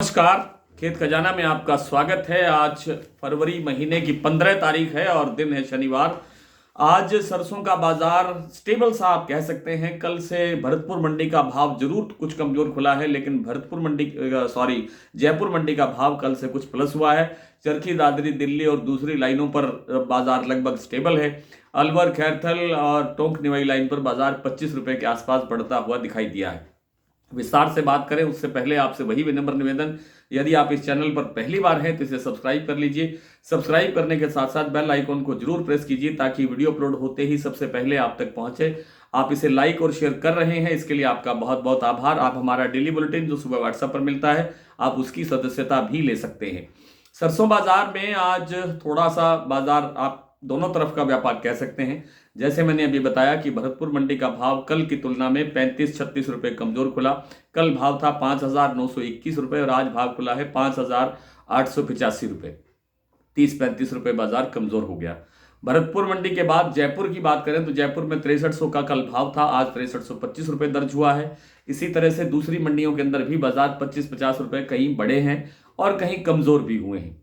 नमस्कार। खेत खजाना में आपका स्वागत है। आज फरवरी महीने की 15 तारीख है और दिन है शनिवार। आज सरसों का बाजार स्टेबल सा आप कह सकते हैं। कल से भरतपुर मंडी का भाव जरूर कुछ कमजोर खुला है, लेकिन जयपुर मंडी का भाव कल से कुछ प्लस हुआ है। चरखी दादरी दिल्ली और दूसरी लाइनों पर बाजार लगभग स्टेबल है। अलवर खैरथल और टोंक निवाई लाइन पर बाजार 25 रुपए के आसपास बढ़ता हुआ दिखाई दिया है। विस्तार से बात करें उससे पहले आपसे वही विनम्र निवेदन, यदि आप इस चैनल पर पहली बार हैं तो इसे सब्सक्राइब कर लीजिए। सब्सक्राइब करने के साथ साथ बेल आइकन को जरूर प्रेस कीजिए ताकि वीडियो अपलोड होते ही सबसे पहले आप तक पहुंचे। आप इसे लाइक और शेयर कर रहे हैं, इसके लिए आपका बहुत बहुत आभार। आप हमारा डेली बुलेटिन जो सुबह व्हाट्सएप पर मिलता है, आप उसकी सदस्यता भी ले सकते हैं। सरसों बाजार में आज थोड़ा सा बाजार आप दोनों तरफ का व्यापार कह सकते हैं। जैसे मैंने अभी बताया कि भरतपुर मंडी का भाव कल की तुलना में 35-36 रुपए कमजोर खुला। कल भाव था 5,921 रुपए और आज भाव खुला है 5,885 रुपए। 30-35 रुपए बाजार कमजोर हो गया। भरतपुर मंडी के बाद जयपुर की बात करें तो जयपुर में 6300 का कल भाव था, आज 6325 रुपए दर्ज हुआ है। इसी तरह से दूसरी मंडियों के अंदर भी बाजार 25-50 रुपए कहीं बढ़े हैं और कहीं कमजोर भी हुए हैं।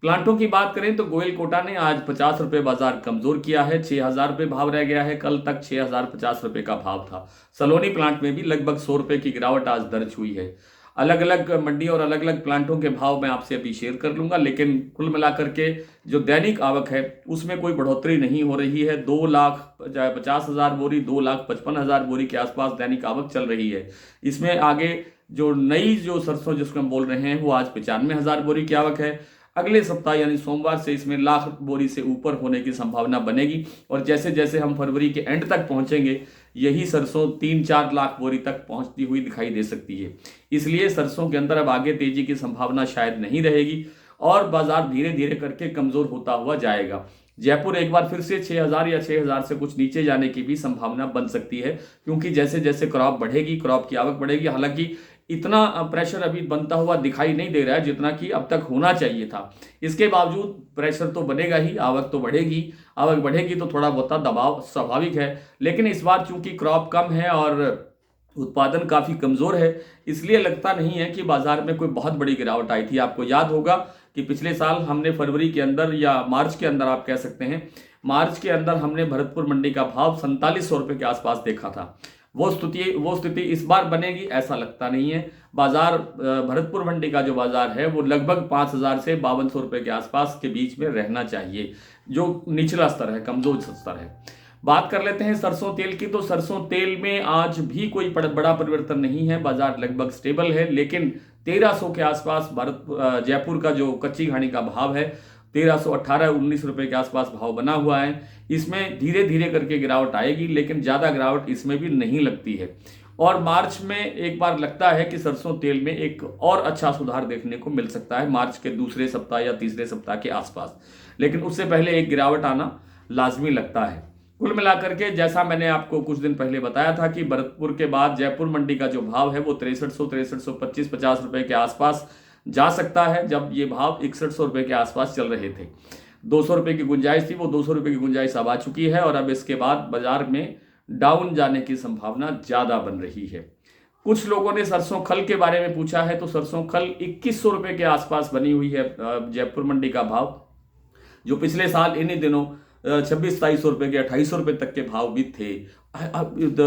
प्लांटों की बात करें तो गोयल कोटा ने आज 50 रुपए बाजार कमजोर किया है। 6,000 रुपए भाव रह गया है। कल तक 6,050 रुपए का भाव था। सलोनी प्लांट में भी लगभग 100 रुपए की गिरावट आज दर्ज हुई है। अलग अलग मंडी और अलग अलग प्लांटों के भाव मैं आपसे अभी शेयर कर लूंगा, लेकिन कुल मिलाकर के जो दैनिक आवक है उसमें कोई बढ़ोतरी नहीं हो रही है। 2,50,000 बोरी, 2,55,000 बोरी के आसपास दैनिक आवक चल रही है। इसमें आगे जो नई जो सरसों जिसको हम बोल रहे हैं वो आज 95,000 बोरी की आवक है। अगले सप्ताह यानी सोमवार से इसमें लाख बोरी से ऊपर होने की संभावना बनेगी और जैसे जैसे हम फरवरी के एंड तक पहुंचेंगे यही सरसों 3-4 लाख बोरी तक पहुंचती हुई दिखाई दे सकती है। इसलिए सरसों के अंदर अब आगे तेजी की संभावना शायद नहीं रहेगी और बाजार धीरे धीरे करके कमजोर होता हुआ जाएगा। जयपुर एक बार फिर से 6,000 या 6,000 से कुछ नीचे जाने की भी संभावना बन सकती है, क्योंकि जैसे जैसे क्रॉप बढ़ेगी, क्रॉप की आवक बढ़ेगी। हालांकि इतना प्रेशर अभी बनता हुआ दिखाई नहीं दे रहा है जितना कि अब तक होना चाहिए था। इसके बावजूद प्रेशर तो बनेगा ही, आवक तो बढ़ेगी। आवक बढ़ेगी तो थोड़ा बहुत दबाव स्वाभाविक है, लेकिन इस बार चूंकि क्रॉप कम है और उत्पादन काफी कमजोर है, इसलिए लगता नहीं है कि बाजार में कोई बहुत बड़ी गिरावट आई थी। आपको याद होगा कि पिछले साल हमने फरवरी के अंदर या मार्च के अंदर आप कह सकते हैं, मार्च के अंदर हमने भरतपुर मंडी का भाव 4700 रुपए के आसपास देखा था। वो स्थिति इस बार बनेगी ऐसा लगता नहीं है। बाजार भरतपुर मंडी का जो बाजार है वो लगभग 5,000 से 5,200 रुपए के आसपास के बीच में रहना चाहिए, जो निचला स्तर है, कमजोर स्तर है। बात कर लेते हैं सरसों तेल की। तो सरसों तेल में आज भी कोई बड़ा परिवर्तन नहीं है, बाजार लगभग स्टेबल है। लेकिन 1300 के आसपास जयपुर का जो कच्ची घानी का भाव है 1318-19 रुपए के आसपास भाव बना हुआ है। इसमें धीरे धीरे करके गिरावट आएगी, लेकिन ज्यादा गिरावट इसमें भी नहीं लगती है। और मार्च में एक बार लगता है कि सरसों तेल में एक और अच्छा सुधार देखने को मिल सकता है, मार्च के दूसरे सप्ताह या तीसरे सप्ताह के आसपास। लेकिन उससे पहले एक गिरावट आना लाजमी लगता है। कुल मिलाकर के जैसा मैंने आपको कुछ दिन पहले बताया था कि भरतपुर के बाद जयपुर मंडी का जो भाव है वो 6350 रुपए के आसपास जा सकता है, जब ये भाव 6100 रुपए के आसपास चल रहे थे। 200 रुपए की गुंजाइश थी, वो 200 रुपए की गुंजाइश अब आ चुकी है और अब इसके बाद बाजार में डाउन जाने की संभावना ज्यादा बन रही है। कुछ लोगों ने सरसों खल के बारे में पूछा है, तो सरसों खल 2100 रुपए के आसपास बनी हुई है जयपुर मंडी का भाव, जो पिछले साल इन्हीं दिनों 26-27 रुपए के 2800 रुपए तक के भाव भी थे।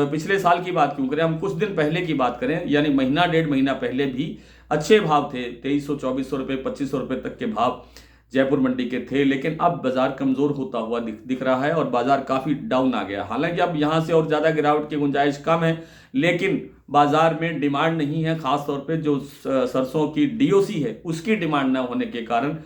पिछले साल की बात क्यों करें, हम कुछ दिन पहले की बात करें, यानी महीना 1.5 महीना पहले भी अच्छे भाव थे। 2300-2400 रुपए, 2500 रुपए तक के भाव जयपुर मंडी के थे। लेकिन अब बाजार कमजोर होता हुआ दिख रहा है और बाजार काफी डाउन आ गया। हालांकि अब यहां से और ज्यादा गिरावट की गुंजाइश कम है, लेकिन बाजार में डिमांड नहीं है। खासतौर पे जो सरसों की डीओसी है उसकी डिमांड न होने के कारण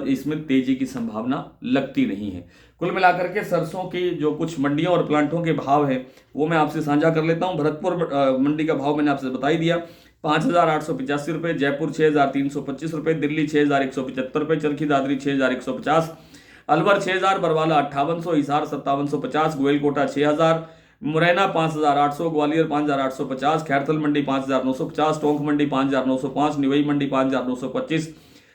इसमें तेजी की संभावना लगती नहीं है। कुल मिलाकर के सरसों की जो कुछ मंडियों और प्लांटों के भाव है वो मैं आपसे साझा कर लेता हूं। भरतपुर मंडी का भाव मैंने आपसे बता ही दिया, 5,885 रुपए। जयपुर 6,325 रुपए। दिल्ली 6,175 रुपए। चरखी दादरी 6,150। अलवर 6,000। बरवाला 5800। हिसार 5,750। गोयलकोटा 6,000। मुरैना 5,800। ग्वालियर 5,850। खैरथल मंडी 5,950। टोंक मंडी 5,905। निवई मंडी 5,925।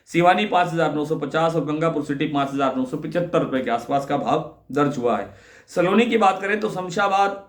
सिवानी 5,950 और गंगापुर सिटी 5,975 रुपए के आसपास का भाव दर्ज हुआ है। सलोनी की बात करें तो शमशाबाद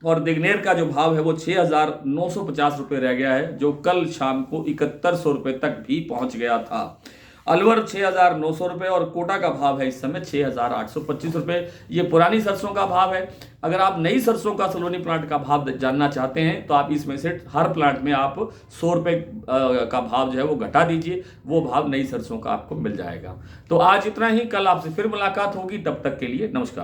और दिग्नेर का जो भाव है वो 6,950 रुपये रह गया है, जो कल शाम को 7100 रुपये तक भी पहुंच गया था। अलवर 6,900 रुपये और कोटा का भाव है इस समय 6,825 रुपये। ये पुरानी सरसों का भाव है। अगर आप नई सरसों का सलोनी प्लांट का भाव जानना चाहते हैं तो आप इसमें से हर प्लांट में आप 100 रुपये का भाव जो है वो घटा दीजिए, वो भाव नई सरसों का आपको मिल जाएगा। तो आज इतना ही, कल आपसे फिर मुलाकात होगी, तब तक के लिए नमस्कार।